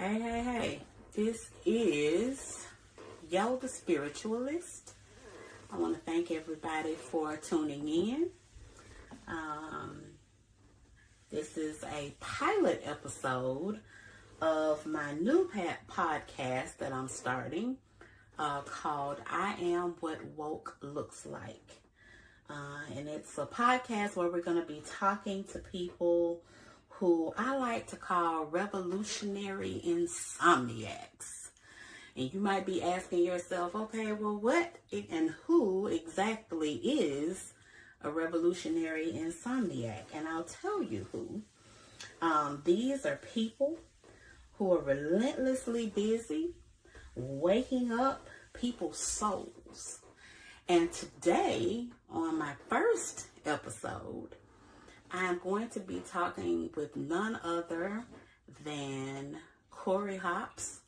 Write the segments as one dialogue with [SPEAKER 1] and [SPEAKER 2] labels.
[SPEAKER 1] Hey. This is Yo the Spiritualist. I want to thank everybody for tuning in. This is a pilot episode of my new podcast that I'm starting called I Am What Woke Looks Like. And it's a podcast where we're going to be talking to people who I like to call revolutionary insomniacs. And you might be asking yourself, okay, well, what and who exactly is a revolutionary insomniac? And I'll tell you who. These are people who are relentlessly busy waking up people's souls. And today, on my first episode, I'm going to be talking with none other than Corey Hops,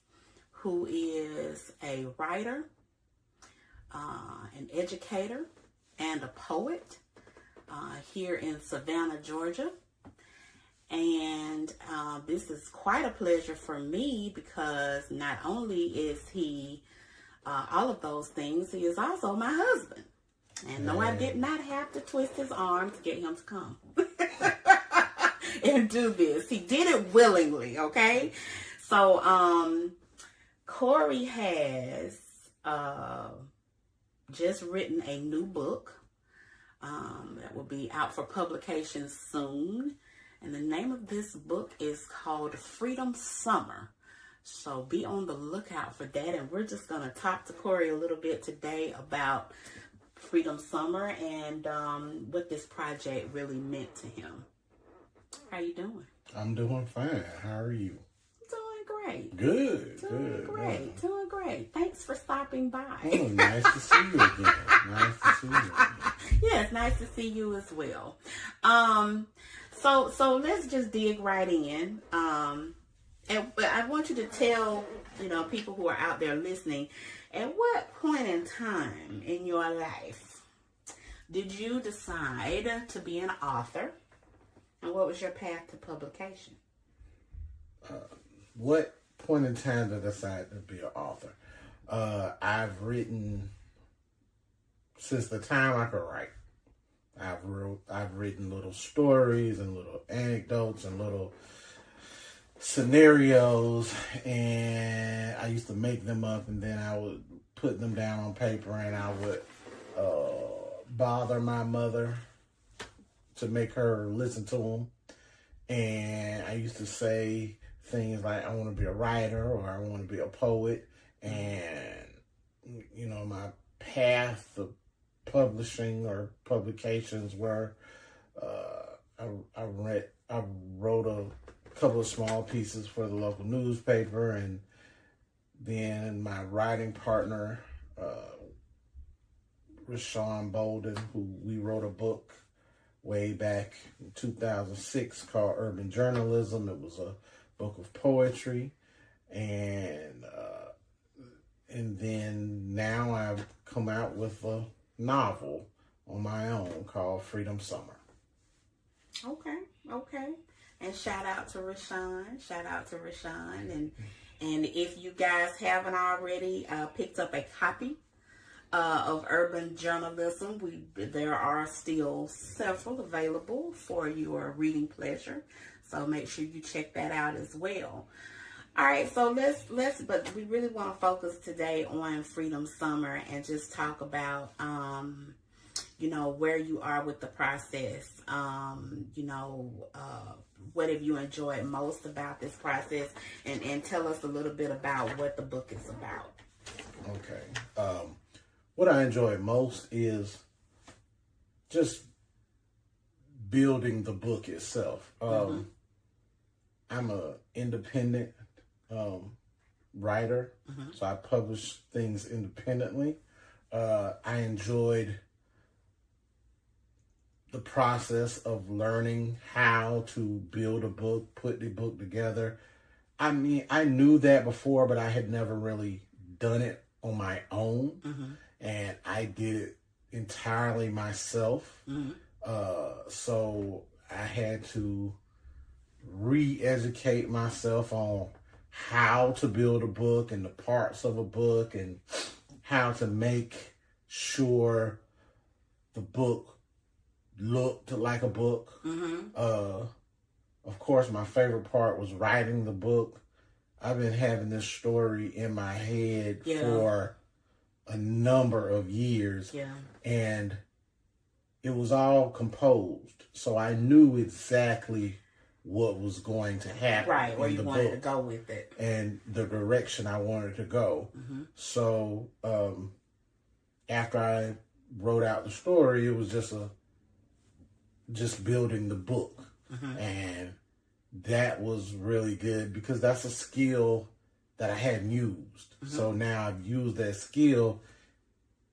[SPEAKER 1] who is a writer, an educator, and a poet here in Savannah, Georgia. And this is quite a pleasure for me because not only is he all of those things, he is also my husband. And no, I did not have to twist his arm to get him to come and do this. He did it willingly, okay? So, Corey has just written a new book that will be out for publication soon. And the name of this book is called Freedom Summer. So be on the lookout for that. And we're just going to talk to Corey a little bit today about Freedom Summer and what this project really meant to him. How you doing?
[SPEAKER 2] I'm doing fine. How are you?
[SPEAKER 1] Doing great.
[SPEAKER 2] Good.
[SPEAKER 1] Doing great. Thanks for stopping by.
[SPEAKER 2] Oh, nice to see you again.
[SPEAKER 1] Yeah, it's nice to see you as well. So let's just dig right in. And I want you to tell, people who are out there listening, at what point in time in your life did you decide to be an author? And what was your path to publication?
[SPEAKER 2] What point in time did I decide to be an author? I've written since the time I could write. I've written little stories and little anecdotes and little scenarios, and I used to make them up, and then I would put them down on paper, and I would bother my mother to make her listen to them. And I used to say things like, I want to be a writer, or I want to be a poet. And my path to publishing or publications were I wrote a couple of small pieces for the local newspaper, and then my writing partner, Rashawn Bolden, who we wrote a book way back in 2006 called Urban Journalism. It was a book of poetry, and then now I've come out with a novel on my own called Freedom Summer.
[SPEAKER 1] Okay. And shout out to Rashawn. And if you guys haven't already picked up a copy of Urban Journalism, there are still several available for your reading pleasure. So make sure you check that out as well. All right, so but we really want to focus today on Freedom Summer and just talk about where you are with the process. What have you enjoyed most about this process, and tell us a little bit about what the book is about.
[SPEAKER 2] Okay. What I enjoy most is just building the book itself. I'm an independent writer, so I publish things independently. I enjoyed the process of learning how to build a book, put the book together. I mean, I knew that before, but I had never really done it on my own. And I did it entirely myself. So I had to re-educate myself on how to build a book and the parts of a book and how to make sure the book looked like a book. Of course, my favorite part was writing the book. I've been having this story in my head for a number of years. And it was all composed. So I knew exactly what was going to happen.
[SPEAKER 1] Right, where you wanted to go with it.
[SPEAKER 2] And the direction I wanted to go. So after I wrote out the story, it was just building the book. And that was really good because that's a skill that I hadn't used. So now I've used that skill,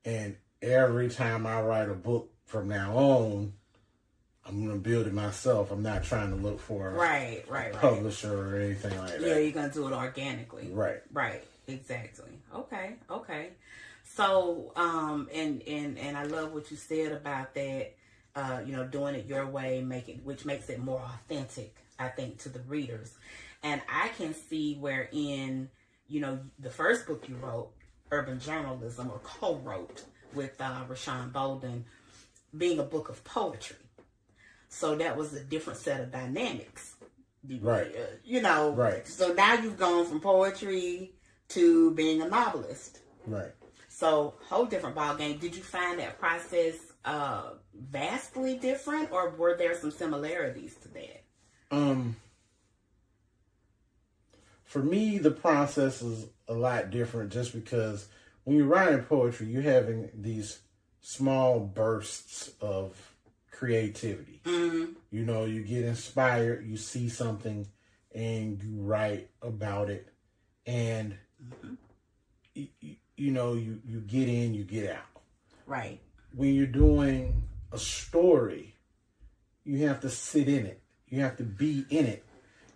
[SPEAKER 2] and every time I write a book from now on, I'm going to build it myself. I'm not trying to look for a publisher or anything like that.
[SPEAKER 1] Yeah, you're going to do it organically. Right. Exactly. Okay. So, and I love what you said about that, doing it your way, which makes it more authentic, I think, to the readers. And I can see wherein, the first book you wrote, Urban Journalism, or co-wrote with Rashawn Bolden, being a book of poetry. So that was a different set of dynamics.
[SPEAKER 2] Right.
[SPEAKER 1] Right. So now you've gone from poetry to being a novelist.
[SPEAKER 2] Right.
[SPEAKER 1] So whole different ball game. Did you find that process vastly different, or were there some similarities to that?
[SPEAKER 2] For me, the process is a lot different just because when you're writing poetry, you're having these small bursts of creativity. You get inspired, you see something, and you write about it, and you get in, you get out.
[SPEAKER 1] Right.
[SPEAKER 2] When you're doing a story, you have to sit in it, you have to be in it,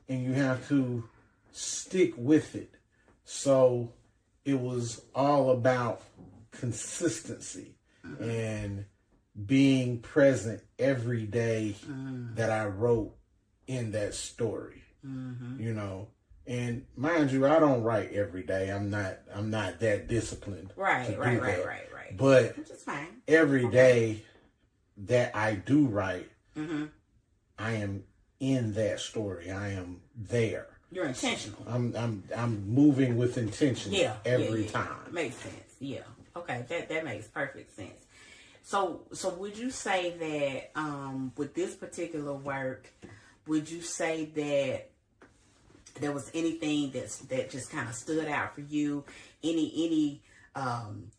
[SPEAKER 2] and you have to stick with it. So it was all about consistency and being present every day that I wrote in that story. And mind you, I don't write every day. I'm not that disciplined.
[SPEAKER 1] Right.
[SPEAKER 2] But
[SPEAKER 1] which is fine.
[SPEAKER 2] Every day that I do write, I am in that story. I am there.
[SPEAKER 1] You're intentional.
[SPEAKER 2] I'm moving with intention every time.
[SPEAKER 1] Makes sense. Yeah. Okay. That makes perfect sense. So would you say that with this particular work, would you say that there was anything that just kind of stood out for you? Any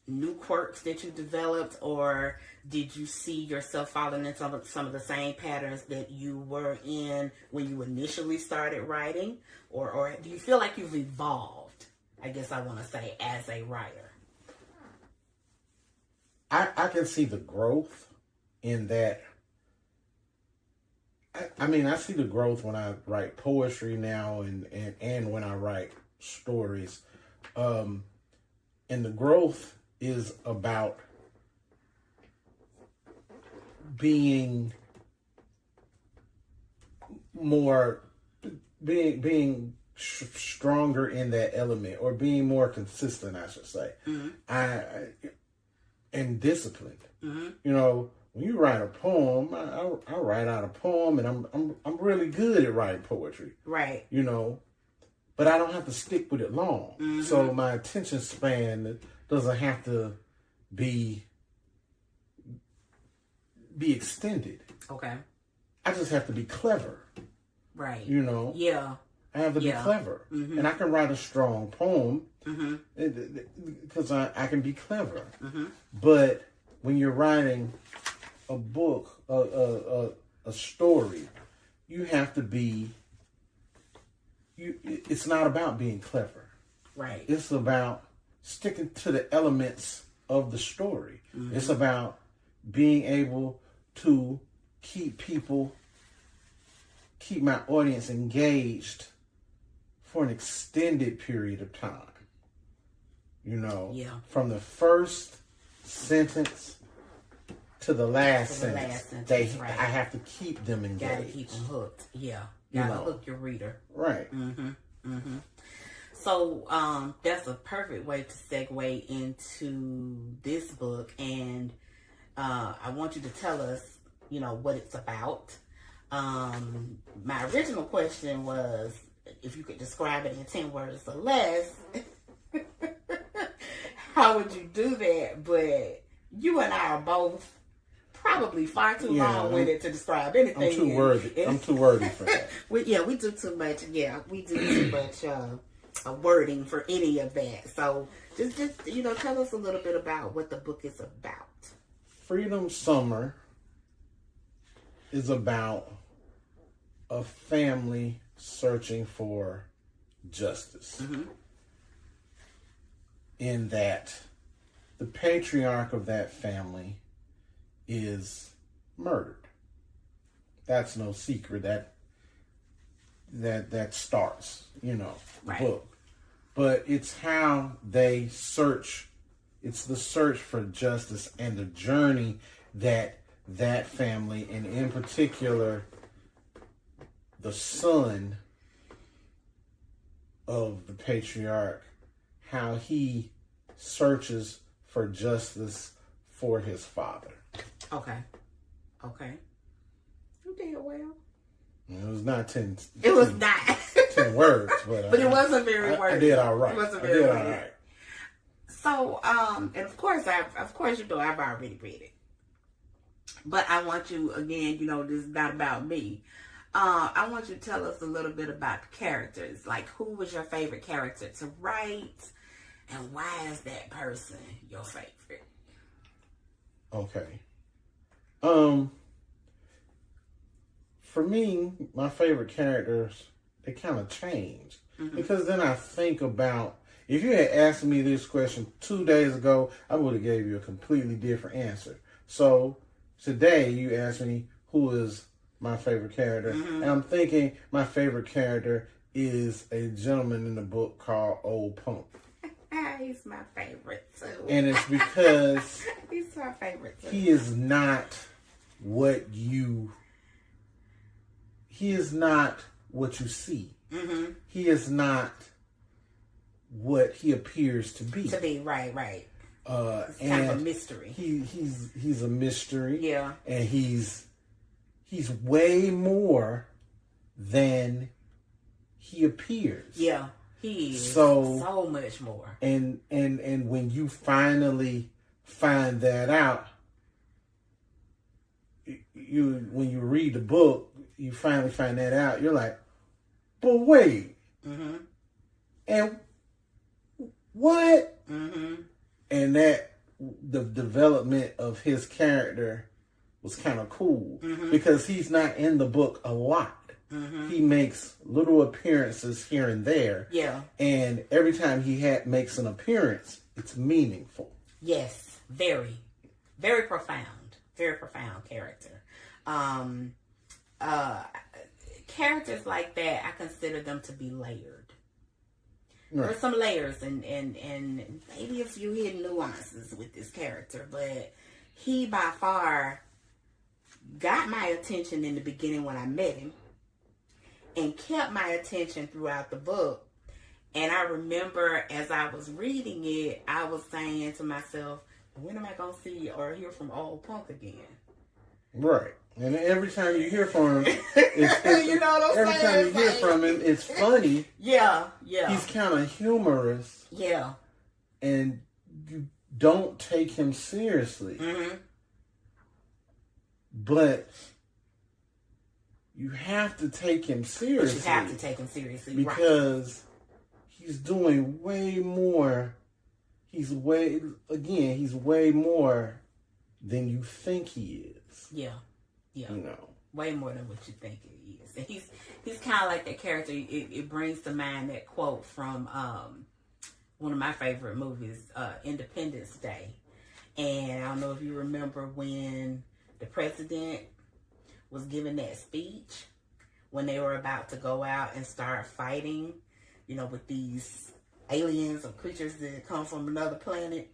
[SPEAKER 1] new quirks that you developed, or did you see yourself falling into some of the same patterns that you were in when you initially started writing, or do you feel like you've evolved? I guess I want to say as a writer.
[SPEAKER 2] I can see the growth in that. I see the growth when I write poetry now and when I write stories. And the growth is about being stronger in that element, or being more consistent, I should say. And disciplined. When you write a poem, I write out a poem, and I'm really good at writing poetry.
[SPEAKER 1] Right.
[SPEAKER 2] But I don't have to stick with it long. So my attention span doesn't have to be extended.
[SPEAKER 1] Okay.
[SPEAKER 2] I just have to be clever.
[SPEAKER 1] Right.
[SPEAKER 2] Yeah. I have to be clever. And I can write a strong poem because I can be clever. But when you're writing a book, a story, you have to be. It's not about being clever.
[SPEAKER 1] Right.
[SPEAKER 2] It's about sticking to the elements of the story. It's about being able to keep my audience engaged for an extended period of time. From the first sentence to the last sentence. I have to keep them engaged.
[SPEAKER 1] Gotta keep them hooked. Yeah. Gotta hook your reader.
[SPEAKER 2] Right.
[SPEAKER 1] So that's a perfect way to segue into this book, and I want you to tell us, what it's about. My original question was if you could describe it in 10 words or less. How would you do that? But you and I are both probably far too long-winded to describe anything.
[SPEAKER 2] I'm too wordy for that.
[SPEAKER 1] we do too much. Yeah, we do too much wording for any of that. So just tell us a little bit about what the book is about.
[SPEAKER 2] Freedom Summer is about a family searching for justice.
[SPEAKER 1] Mm-hmm.
[SPEAKER 2] In that the patriarch of that family is murdered. That's no secret. That starts, the
[SPEAKER 1] right.
[SPEAKER 2] book. But it's how they search. It's the search for justice and the journey that family, and in particular, the son of the patriarch, how he searches for justice for his father.
[SPEAKER 1] Okay. You did well.
[SPEAKER 2] It was not 10.
[SPEAKER 1] It was not
[SPEAKER 2] 10 words, but
[SPEAKER 1] it wasn't very wordy.
[SPEAKER 2] I did all right.
[SPEAKER 1] It wasn't very wordy.
[SPEAKER 2] All right.
[SPEAKER 1] So, and of course, I've already read it. But I want you, again, this is not about me. I want you to tell us a little bit about the characters. Like, who was your favorite character to write? And why is that person your favorite?
[SPEAKER 2] Okay. For me, my favorite characters, they kind of changed. Mm-hmm. Because then I think about, if you had asked me this question 2 days ago, I would have gave you a completely different answer. So today you asked me who is my favorite character. Mm-hmm. And I'm thinking my favorite character is a gentleman in the book called Old Punk.
[SPEAKER 1] He's my favorite too.
[SPEAKER 2] And it's because
[SPEAKER 1] he's my favorite too.
[SPEAKER 2] He is not what you see. Mm-hmm. He is not what he appears to be.
[SPEAKER 1] Right. It's
[SPEAKER 2] and
[SPEAKER 1] kind of a mystery.
[SPEAKER 2] He's a mystery.
[SPEAKER 1] Yeah.
[SPEAKER 2] And he's way more than he appears.
[SPEAKER 1] Yeah. He is so much more.
[SPEAKER 2] And when you finally find that out, when you read the book, you finally find that out, you're like, but wait. Mm-hmm. And what? Mm-hmm. And that the development of his character was kind of cool. Mm-hmm. Because he's not in the book a lot. Mm-hmm. He makes little appearances here and there. Yeah. And every time he makes an appearance, it's meaningful.
[SPEAKER 1] Yes. Very. Very profound. Very profound character. Characters like that, I consider them to be layered. Right. There's some layers and maybe a few hidden nuances with this character, but he by far got my attention in the beginning when I met him and kept my attention throughout the book. And I remember as I was reading it, I was saying to myself, when am I going to see or hear from Old Punk again?
[SPEAKER 2] Right. And every time you hear from him,
[SPEAKER 1] you know what I'm
[SPEAKER 2] every time you hear from him, it's funny.
[SPEAKER 1] Yeah.
[SPEAKER 2] He's kind of humorous.
[SPEAKER 1] Yeah.
[SPEAKER 2] And you don't take him seriously. Mm-hmm. But you have to take him seriously.
[SPEAKER 1] But you have to take him seriously.
[SPEAKER 2] Because he's doing way more. He's way more than you think he is.
[SPEAKER 1] Yeah. Way more than what you think he is. And he's kind of like that character. It brings to mind that quote from one of my favorite movies, Independence Day. And I don't know if you remember when the president was giving that speech when they were about to go out and start fighting, with these aliens or creatures that come from another planet.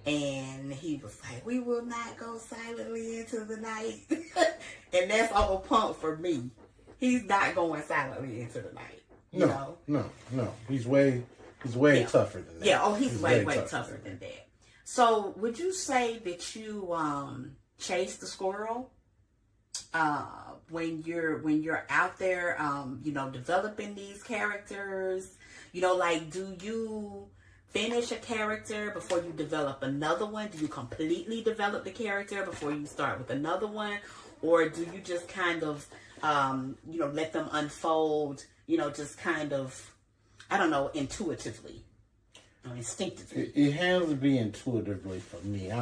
[SPEAKER 1] And he was like, we will not go silently into the night. And that's Old Punk for me. He's not going silently into the night.
[SPEAKER 2] No. He's way He's way tougher than that.
[SPEAKER 1] Yeah, oh, he's way tougher than that. So, would you say that you chase the squirrel when you're out there, developing these characters? Like, do you finish a character before you develop another one? Do you completely develop the character before you start with another one, or do you just kind of let them unfold? Just kind of, I don't know, intuitively. Instinctively.
[SPEAKER 2] It has to be intuitively for me. I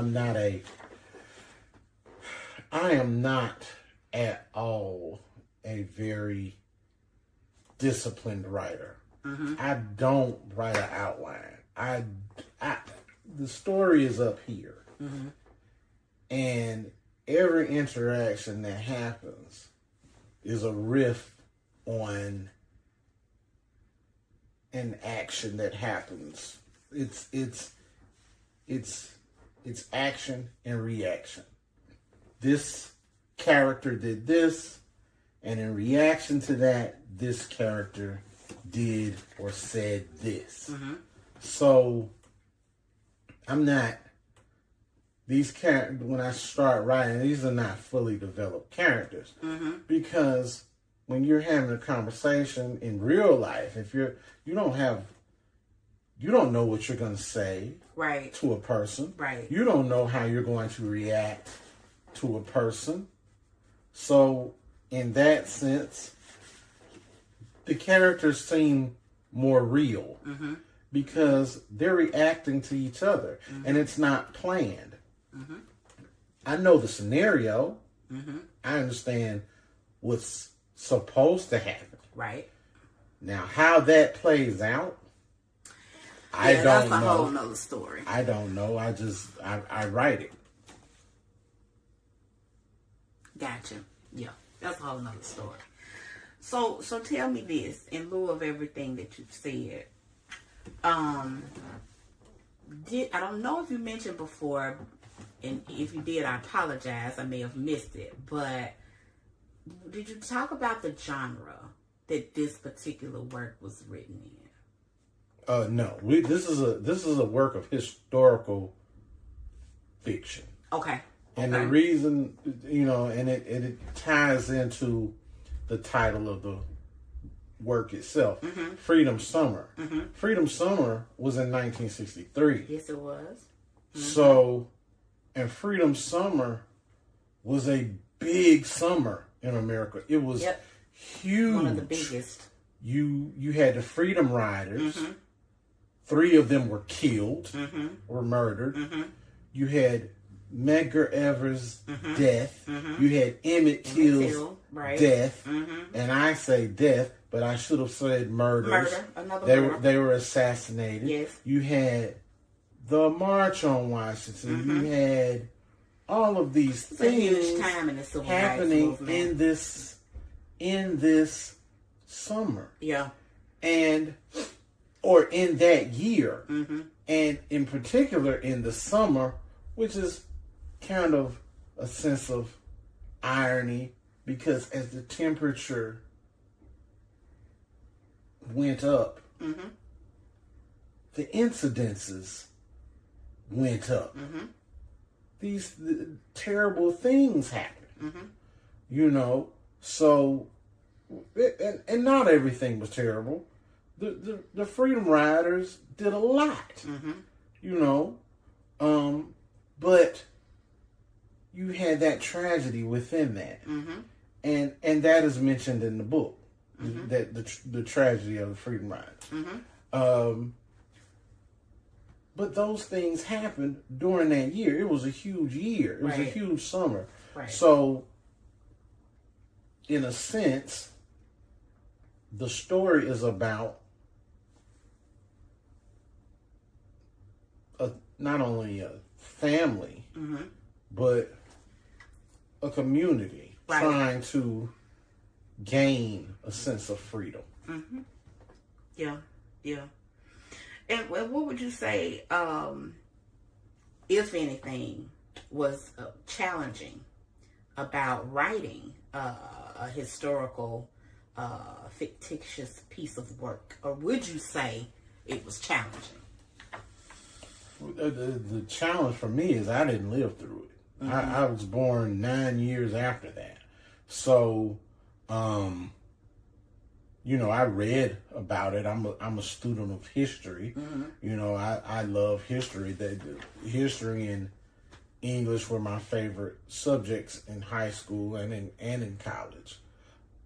[SPEAKER 2] am not at all a very disciplined writer. Mm-hmm. I don't write an outline. The story is up here. Mm-hmm. And every interaction that happens is a riff on an action that happens. It's action and reaction. This character did this, and in reaction to that, this character did or said this. Mm-hmm. So I'm not, these characters, when I start writing, these are not fully developed characters. Mm-hmm. Because when you're having a conversation in real life, if you don't know what you're going to say to a person. Right. You don't know how you're going to react to a person. So, in that sense, the characters seem more real because they're reacting to each other and it's not planned. Mm-hmm. I know the scenario. Mm-hmm. I understand what's supposed to happen. Right. Now, how that plays out, I don't know. That's a whole nother story. I don't know. I write it.
[SPEAKER 1] Gotcha. Yeah, that's a whole nother story. So tell me this, in lieu of everything that you've said, I don't know if you mentioned before, and if you did, I apologize. I may have missed it, but did you talk about the genre that this particular work was written in?
[SPEAKER 2] No. This is a work of historical fiction. Okay. And the reason, and it ties into the title of the work itself, Freedom Summer. Mm-hmm. Freedom Summer was in 1963.
[SPEAKER 1] Yes, it was. Mm-hmm.
[SPEAKER 2] So, and Freedom Summer was a big summer in America. It was huge.
[SPEAKER 1] One of the biggest.
[SPEAKER 2] You had the Freedom Riders. Mm-hmm. 3 of them were killed, were murdered. Mm-hmm. You had Medgar Evers' death. Mm-hmm. You had Emmett Till's death. Mm-hmm. And I say death, but I should have said murders.
[SPEAKER 1] Murder, another murder.
[SPEAKER 2] They were assassinated. Yes. You had the March on Washington. Mm-hmm. You had all of these things happening in this summer. Yeah. Or in that year. Mm-hmm. And in particular in the summer, which is kind of a sense of irony, because as the temperature went up, the incidences went up. Mm-hmm. These terrible things happen. Mm-hmm. So, and not everything was terrible. The Freedom Riders did a lot, but you had that tragedy within that, and that is mentioned in the book, that the tragedy of the Freedom Riders. But those things happened during that year. It was a huge year. It was a huge summer. Right. So, in a sense, the story is about not only a family, but a community trying to gain a sense of freedom. Mm-hmm.
[SPEAKER 1] Yeah, yeah. And what would you say, if anything, was challenging about writing a historical, fictitious piece of work? Or would you say it was challenging?
[SPEAKER 2] The challenge for me is I didn't live through it. I was born 9 years after that. So, I read about it. I'm a student of history. I love history. History and English were my favorite subjects in high school and in college.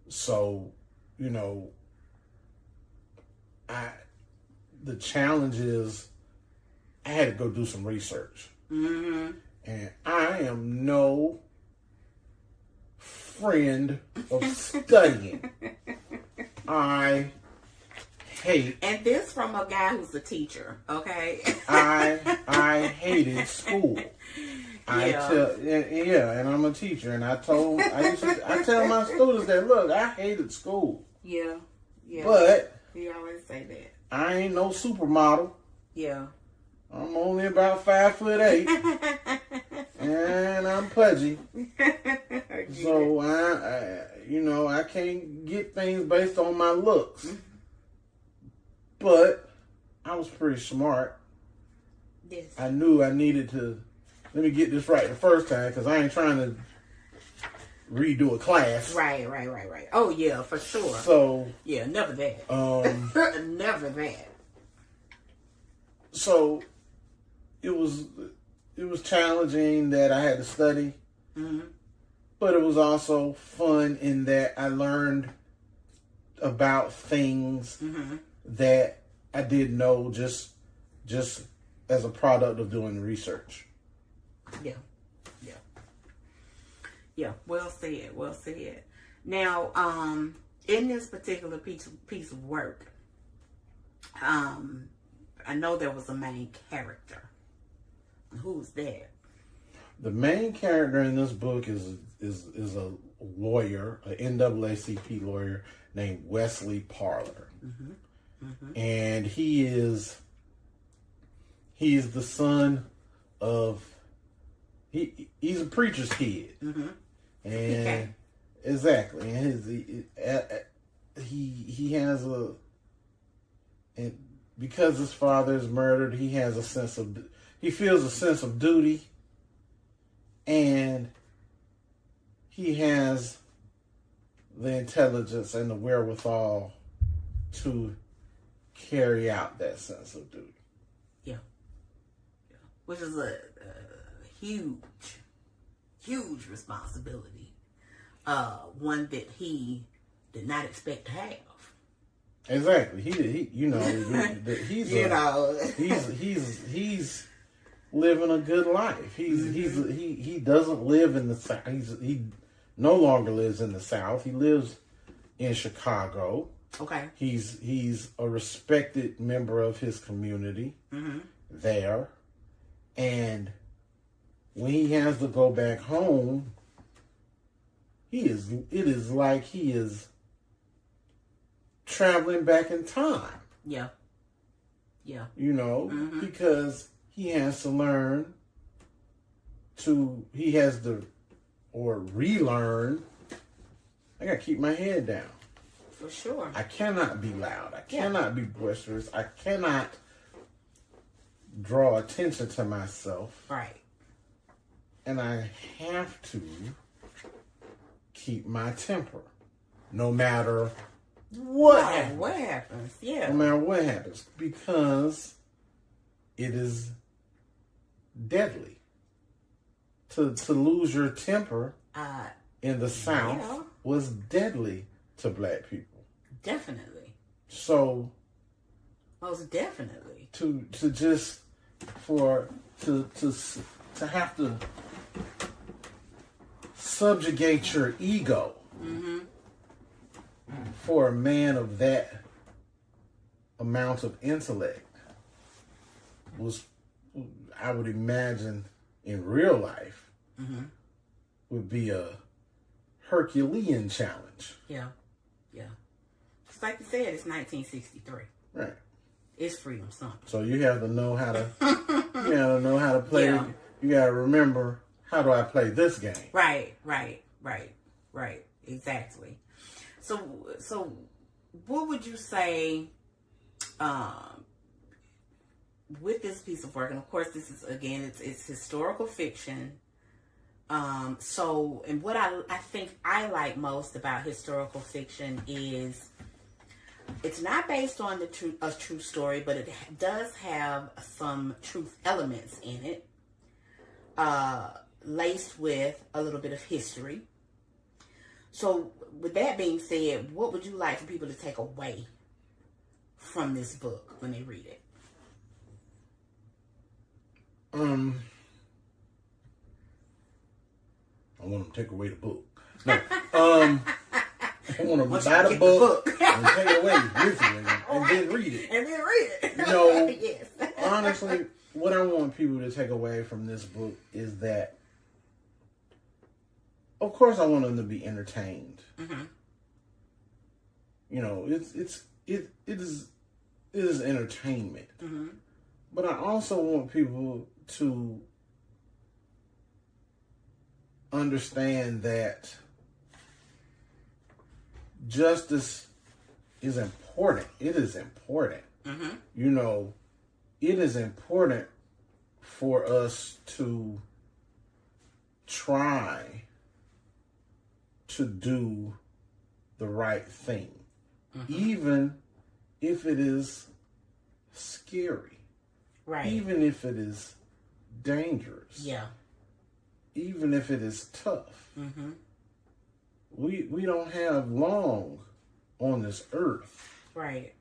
[SPEAKER 2] So, the challenge is I had to go do some research. And I am no friend of studying. I hate.
[SPEAKER 1] And this from a guy who's a teacher, okay?
[SPEAKER 2] I hated school. And I'm a teacher, and I tell my students that, look, I hated school.
[SPEAKER 1] Yeah.
[SPEAKER 2] But
[SPEAKER 1] you always say that.
[SPEAKER 2] I ain't no supermodel.
[SPEAKER 1] Yeah.
[SPEAKER 2] I'm only about 5'8", and I'm pudgy. So I can't get things based on my looks. But I was pretty smart.
[SPEAKER 1] Yes.
[SPEAKER 2] I knew I needed to. Let me get this right the first time, because I ain't trying to redo a class.
[SPEAKER 1] Right. Oh yeah, for sure.
[SPEAKER 2] So
[SPEAKER 1] yeah, never that. Never that.
[SPEAKER 2] So it was challenging that I had to study, but it was also fun in that I learned about things that I didn't know just as a product of doing research.
[SPEAKER 1] Yeah. Well said. Now, in this particular piece of work, I know there was a main character. Who's that?
[SPEAKER 2] The main character in this book is a lawyer, an NAACP lawyer named Wesley Parler, and he's the son of he's a preacher's kid, and exactly, and he has and because his father is murdered, he feels a sense of duty, and he has the intelligence and the wherewithal to carry out that sense of duty.
[SPEAKER 1] Yeah. Which is a huge responsibility. One that he did not expect to have.
[SPEAKER 2] Exactly. He's living a good life. He doesn't live in the South. He no longer lives in the South. He lives in Chicago.
[SPEAKER 1] Okay.
[SPEAKER 2] He's a respected member of his community there, and when he has to go back home, it is like he is traveling back in time.
[SPEAKER 1] Yeah.
[SPEAKER 2] Because he has to learn or relearn. I gotta keep my head down.
[SPEAKER 1] For sure.
[SPEAKER 2] I cannot be loud. I cannot be boisterous. I cannot draw attention to myself.
[SPEAKER 1] Right.
[SPEAKER 2] And I have to keep my temper. No matter what happens.
[SPEAKER 1] Yeah.
[SPEAKER 2] No matter what happens. Because it is deadly. To lose your temper in the South was deadly to black people.
[SPEAKER 1] Definitely.
[SPEAKER 2] So
[SPEAKER 1] most definitely.
[SPEAKER 2] To have to subjugate your ego for a man of that amount of intellect was, I would imagine, in real life, would be a Herculean challenge.
[SPEAKER 1] Yeah. Just like you said, it's 1963.
[SPEAKER 2] Right.
[SPEAKER 1] It's freedom something.
[SPEAKER 2] So you have to know how to play. Yeah. You got to remember, how do I play this game?
[SPEAKER 1] Right. Exactly. So what would you say with this piece of work, and of course this is, again, it's historical fiction. And what I think I like most about historical fiction is it's not based on a true story, but it does have some truth elements in it, laced with a little bit of history. So with that being said, what would you like for people to take away from this book when they read it?
[SPEAKER 2] I want them to take away the book. No, I want them to buy the book and take it away with you and then read it.
[SPEAKER 1] And then read it.
[SPEAKER 2] You know,
[SPEAKER 1] yes.
[SPEAKER 2] Honestly, what I want people to take away from this book is that, of course, I want them to be entertained.
[SPEAKER 1] Mm-hmm.
[SPEAKER 2] You know, it is entertainment.
[SPEAKER 1] Mm-hmm.
[SPEAKER 2] But I also want people to understand that justice is important. It is important.
[SPEAKER 1] Mm-hmm.
[SPEAKER 2] You know, it is important for us to try to do the right thing, even if it is scary,
[SPEAKER 1] right?
[SPEAKER 2] Even if it is dangerous,
[SPEAKER 1] yeah.
[SPEAKER 2] Even if it is tough.
[SPEAKER 1] Mm-hmm.
[SPEAKER 2] We don't have long on this earth,
[SPEAKER 1] right?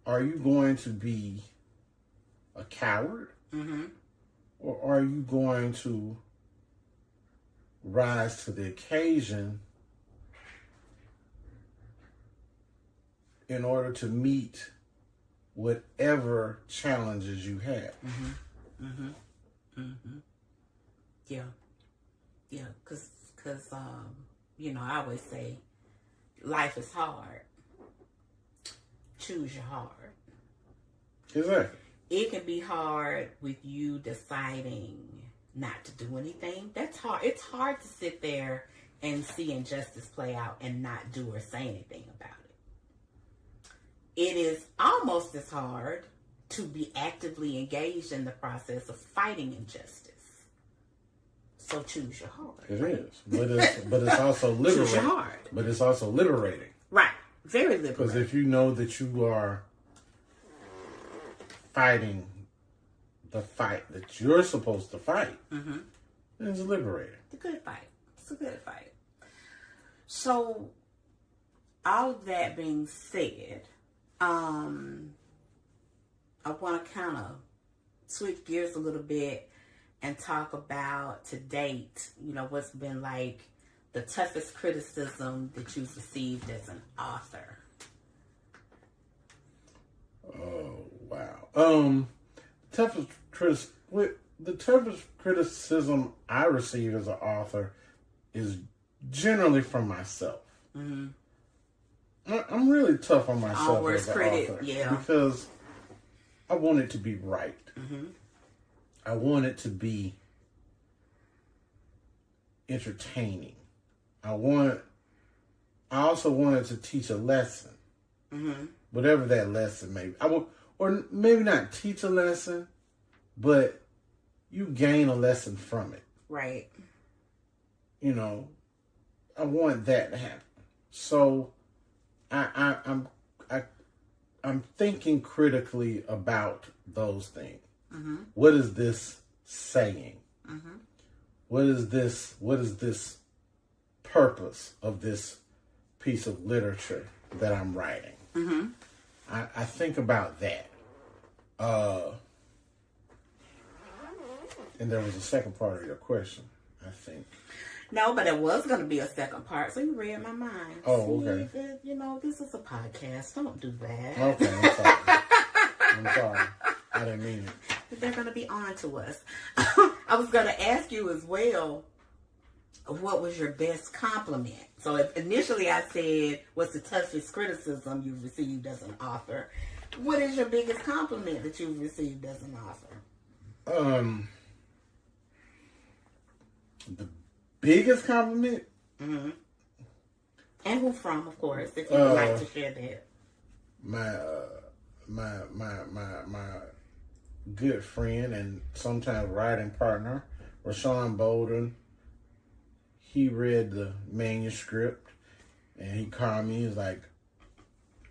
[SPEAKER 2] Are you going to be a coward, or are you going to rise to the occasion in order to meet whatever challenges you have?
[SPEAKER 1] Yeah, because you know, I always say life is hard. Choose your hard.
[SPEAKER 2] Exactly.
[SPEAKER 1] It can be hard with you deciding not to do anything. That's hard. It's hard to sit there and see injustice play out and not do or say anything about it. It is almost as hard to be actively engaged in the process of fighting injustice. So choose your heart.
[SPEAKER 2] It is, but it's also liberating.
[SPEAKER 1] Choose your heart.
[SPEAKER 2] But it's also liberating.
[SPEAKER 1] Right, very liberating.
[SPEAKER 2] Because if you know that you are fighting the fight that you're supposed to fight, then it's liberating.
[SPEAKER 1] It's a good fight. It's a good fight. So, all of that being said, I want to kind of switch gears a little bit and talk about, to date, you know, what's been like the toughest criticism that you've received as an author.
[SPEAKER 2] Oh, wow. The toughest criticism I receive as an author is generally from myself. I'm really tough on myself as an author.
[SPEAKER 1] Yeah.
[SPEAKER 2] Because I want it to be right. I want it to be entertaining. I also want it to teach a lesson. Whatever that lesson may be. Or maybe not teach a lesson, but you gain a lesson from it.
[SPEAKER 1] Right.
[SPEAKER 2] You know, I want that to happen. So I'm thinking critically about those things. What is this saying? What is this purpose of this piece of literature that I'm writing? I think about that. And there was a second part of your question, I think.
[SPEAKER 1] No, but there was going to be a second part, so you read my mind.
[SPEAKER 2] Oh, okay.
[SPEAKER 1] See, you know, this is a podcast. Don't do that.
[SPEAKER 2] Okay, I'm sorry. I'm sorry. I didn't mean it.
[SPEAKER 1] They're going to be on to us. I was going to ask you as well, what was your best compliment? So initially I said, what's the toughest criticism you've received as an author? What is your biggest compliment that you've received as an author?
[SPEAKER 2] The biggest compliment?
[SPEAKER 1] And who from, of course, if you would like to share that.
[SPEAKER 2] my good friend and sometimes writing partner, Rashawn Bolden, he read the manuscript and he called me. He's like,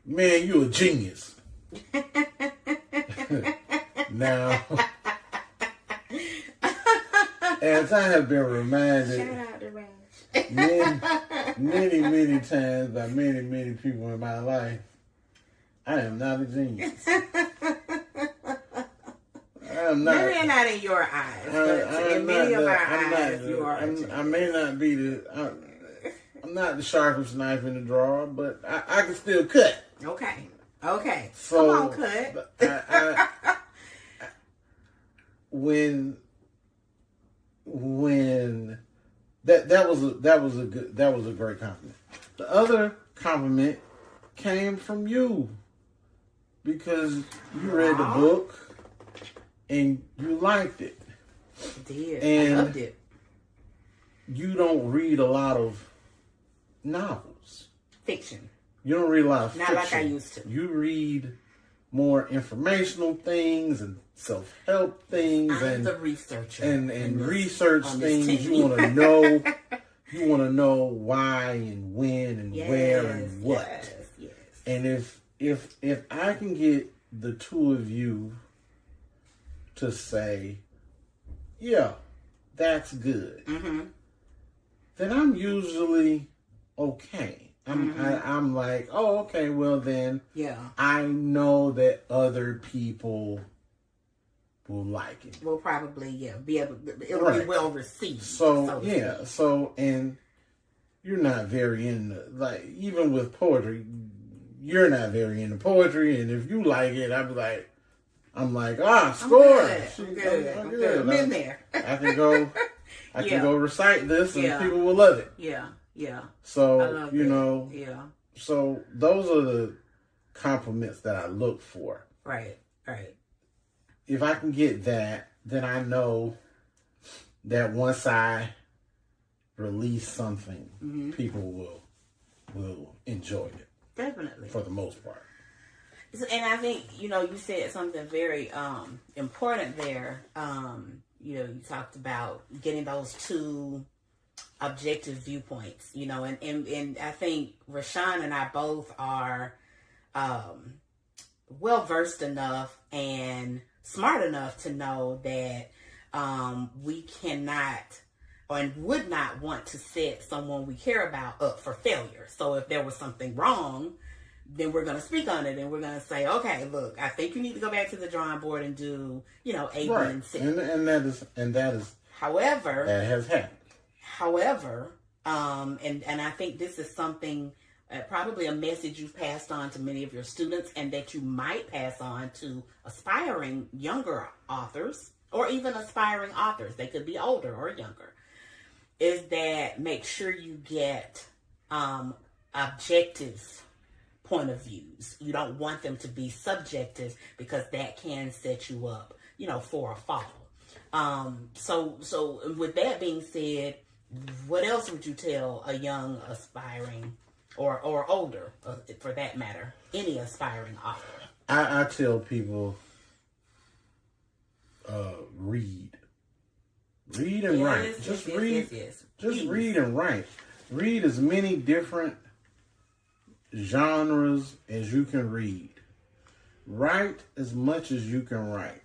[SPEAKER 2] "Man, you a genius." Now, as I have been reminded many times by many people in my life, I am not a genius. I'm not.
[SPEAKER 1] Maybe not in your eyes, but in many of our eyes, you are.
[SPEAKER 2] I may not be I'm not the sharpest knife in the drawer, but I can still cut.
[SPEAKER 1] Okay.
[SPEAKER 2] So,
[SPEAKER 1] come on, cut.
[SPEAKER 2] When that was a great compliment. The other compliment came from you because you read the book and you liked it.
[SPEAKER 1] I did.
[SPEAKER 2] And
[SPEAKER 1] I loved it.
[SPEAKER 2] You don't read a lot of novels.
[SPEAKER 1] Fiction.
[SPEAKER 2] You don't read a lot of
[SPEAKER 1] Not
[SPEAKER 2] fiction.
[SPEAKER 1] like I used to.
[SPEAKER 2] You read more informational things and self-help things
[SPEAKER 1] I'm the researcher
[SPEAKER 2] and research things. You want to know. You want to know why and when and where and what.
[SPEAKER 1] Yes.
[SPEAKER 2] And if I can get the two of you to say, yeah, that's good, then I'm usually okay. I'm like, oh, okay, well then, I know that other people will like it.
[SPEAKER 1] Will probably, be able. It'll be well received.
[SPEAKER 2] So and you're not very into, like, even with poetry, you're not very into poetry, and if you like it, I'm like, score.
[SPEAKER 1] I'm good. I'm in there.
[SPEAKER 2] I can go recite this, and people will love it.
[SPEAKER 1] Yeah.
[SPEAKER 2] So, so those are the compliments that I look for.
[SPEAKER 1] Right.
[SPEAKER 2] If I can get that, then I know that once I release something, people will enjoy it.
[SPEAKER 1] Definitely.
[SPEAKER 2] For the most part.
[SPEAKER 1] And I think, you said something very important there. You talked about getting those two objective viewpoints, and I think Rashawn and I both are well versed enough and smart enough to know that we cannot and would not want to set someone we care about up for failure. So if there was something wrong, then we're going to speak on it and we're going to say, okay, look, I think you need to go back to the drawing board and do, A, B, and C.
[SPEAKER 2] And that is.
[SPEAKER 1] However,
[SPEAKER 2] that has happened.
[SPEAKER 1] However, and I think this is something, probably a message you've passed on to many of your students and that you might pass on to aspiring younger authors or even aspiring authors. They could be older or younger. Is that make sure you get objective point of views. You don't want them to be subjective because that can set you up, for a fall. So with that being said, what else would you tell a young aspiring or older, for that matter, any aspiring author?
[SPEAKER 2] I tell people, read and write. Just read. Just read and write. Read as many different genres as you can read. Write as much as you can write.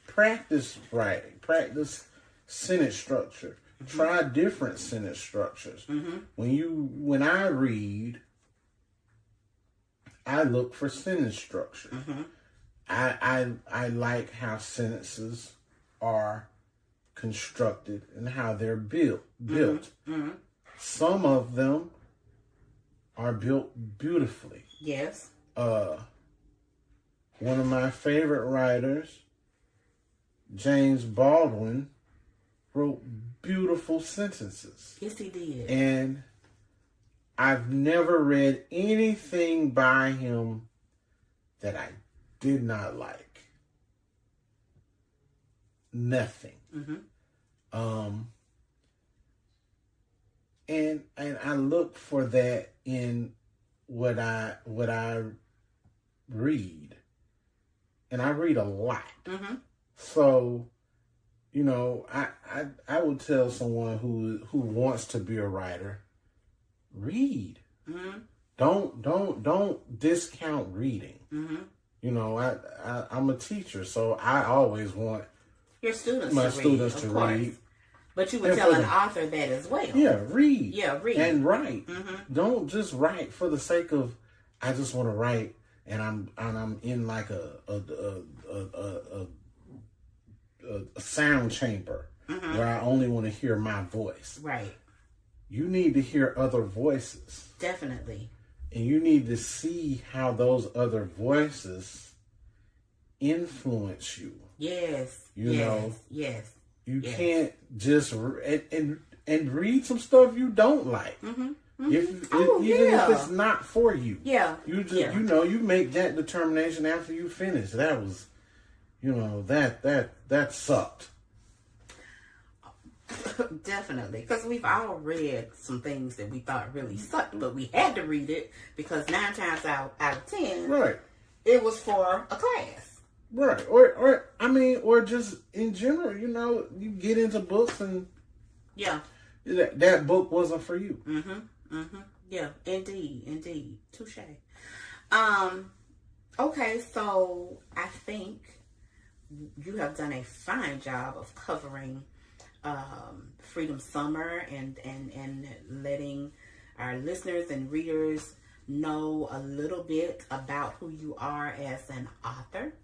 [SPEAKER 2] Practice writing. Practice sentence structure. Try different sentence structures. When I read, I look for sentence structure. I like how sentences are constructed and how they're built. Some of them are built beautifully.
[SPEAKER 1] Yes.
[SPEAKER 2] One of my favorite writers, James Baldwin, wrote beautiful sentences.
[SPEAKER 1] Yes, he did.
[SPEAKER 2] And I've never read anything by him that I did not like. Nothing. And I look for that in what I read. and I read a lot.
[SPEAKER 1] Mm-hmm.
[SPEAKER 2] So, you know, I would tell someone who wants to be a writer, read.
[SPEAKER 1] Mm-hmm.
[SPEAKER 2] Don't discount reading.
[SPEAKER 1] Mm-hmm.
[SPEAKER 2] You know, I'm a teacher, so I always want
[SPEAKER 1] your students
[SPEAKER 2] my
[SPEAKER 1] to
[SPEAKER 2] students
[SPEAKER 1] read,
[SPEAKER 2] to
[SPEAKER 1] course.
[SPEAKER 2] read.
[SPEAKER 1] But you would tell an author that as well.
[SPEAKER 2] Yeah, read.
[SPEAKER 1] Yeah, read.
[SPEAKER 2] And write.
[SPEAKER 1] Mm-hmm.
[SPEAKER 2] Don't just write for the sake of I just want to write and I'm in like a sound chamber
[SPEAKER 1] Mm-hmm.
[SPEAKER 2] where I only want to hear my voice.
[SPEAKER 1] Right.
[SPEAKER 2] You need to hear other voices.
[SPEAKER 1] Definitely.
[SPEAKER 2] And you need to see how those other voices influence you.
[SPEAKER 1] Yes.
[SPEAKER 2] You know.
[SPEAKER 1] Yes.
[SPEAKER 2] You can't just and read some stuff you don't like.
[SPEAKER 1] Mm-hmm. Mm-hmm.
[SPEAKER 2] Even if it's not for you.
[SPEAKER 1] Yeah.
[SPEAKER 2] You just you make that determination after you finish. That was, that sucked.
[SPEAKER 1] Definitely, because we've all read some things that we thought really sucked, but we had to read it because 9 times out of 10,
[SPEAKER 2] right,
[SPEAKER 1] it was for a class,
[SPEAKER 2] right, or just in general, you get into books and that book wasn't for you.
[SPEAKER 1] Yeah, indeed, touche. Okay, so I think you have done a fine job of covering Freedom Summer and letting our listeners and readers know a little bit about who you are as an author.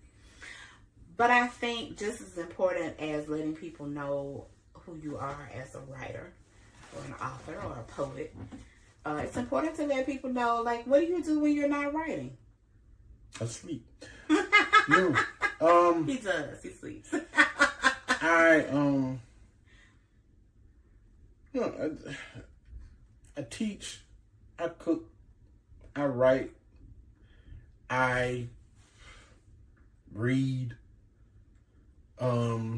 [SPEAKER 1] But I think just as important as letting people know who you are as a writer or an author or a poet, it's important to let people know, like, what do you do when you're not writing?
[SPEAKER 2] Asleep.
[SPEAKER 1] He does. He sleeps.
[SPEAKER 2] I teach, I cook, I write, I read. I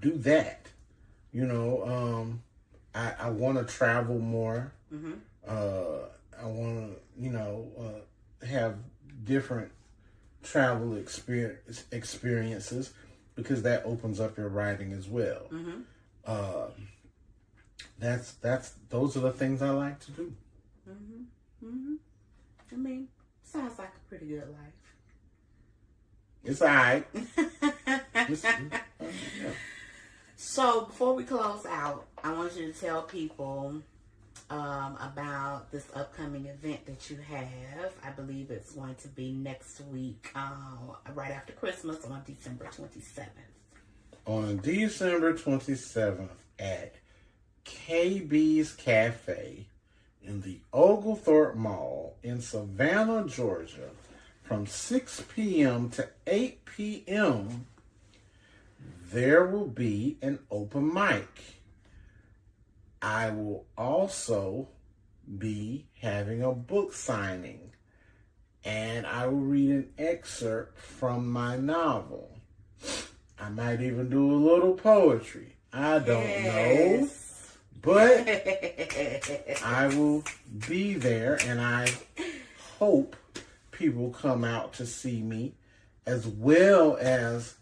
[SPEAKER 2] do that. I want to travel more.
[SPEAKER 1] Mm-hmm.
[SPEAKER 2] I want to, have different travel experiences because that opens up your writing as well.
[SPEAKER 1] Mm-hmm.
[SPEAKER 2] Those are the things I like to do.
[SPEAKER 1] Mm-hmm. Mm-hmm. I mean, sounds like a pretty good life.
[SPEAKER 2] It's all right.
[SPEAKER 1] So before we close out, I want you to tell people about this upcoming event that you have. I believe it's going to be next week, right after Christmas on December 27th.
[SPEAKER 2] On December 27th at KB's Cafe in the Oglethorpe Mall in Savannah, Georgia, from 6 p.m. to 8 p.m., there will be an open mic. I will also be having a book signing, and I will read an excerpt from my novel. I might even do a little poetry. I don't know, but I will be there, and I hope people come out to see me, as well as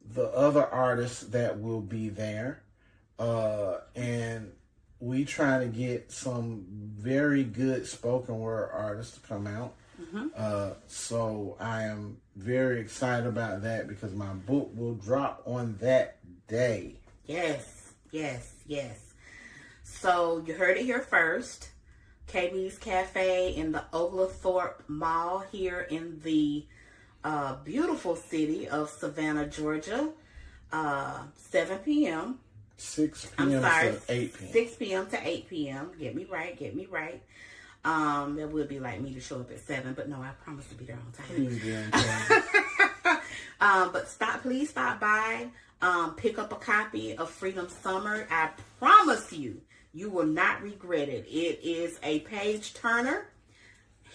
[SPEAKER 2] the other artists that will be there. And we try to get some very good spoken word artists to come out. Mm-hmm. So I am very excited about that because my book will drop on that day. Yes.
[SPEAKER 1] So you heard it here first. KB's Cafe in the Oglethorpe Mall here in the beautiful city of Savannah, Georgia. 7 p.m.
[SPEAKER 2] 6 p.m. to 8 p.m.
[SPEAKER 1] 6 p.m. to 8 p.m. Get me right. That would be like me to show up at 7, but no, I promise to be there on time.
[SPEAKER 2] Please be on time.
[SPEAKER 1] But please stop by. Pick up a copy of Freedom Summer. I promise you will not regret it. It is a page turner.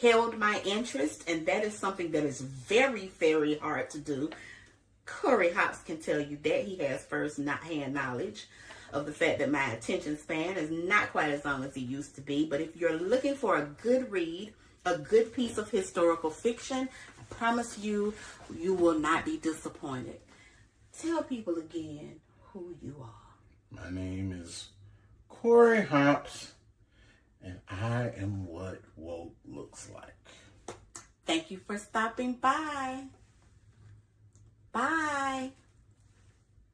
[SPEAKER 1] Held my interest, and that is something that is very, very hard to do. Corey Hops can tell you that. He has first-hand knowledge. of the fact that my attention span is not quite as long as it used to be. But if you're looking for a good read, a good piece of historical fiction, I promise you, you will not be disappointed. Tell people again who you are.
[SPEAKER 2] My name is Corey Hops, and I am what woke looks like.
[SPEAKER 1] Thank you for stopping by. Bye.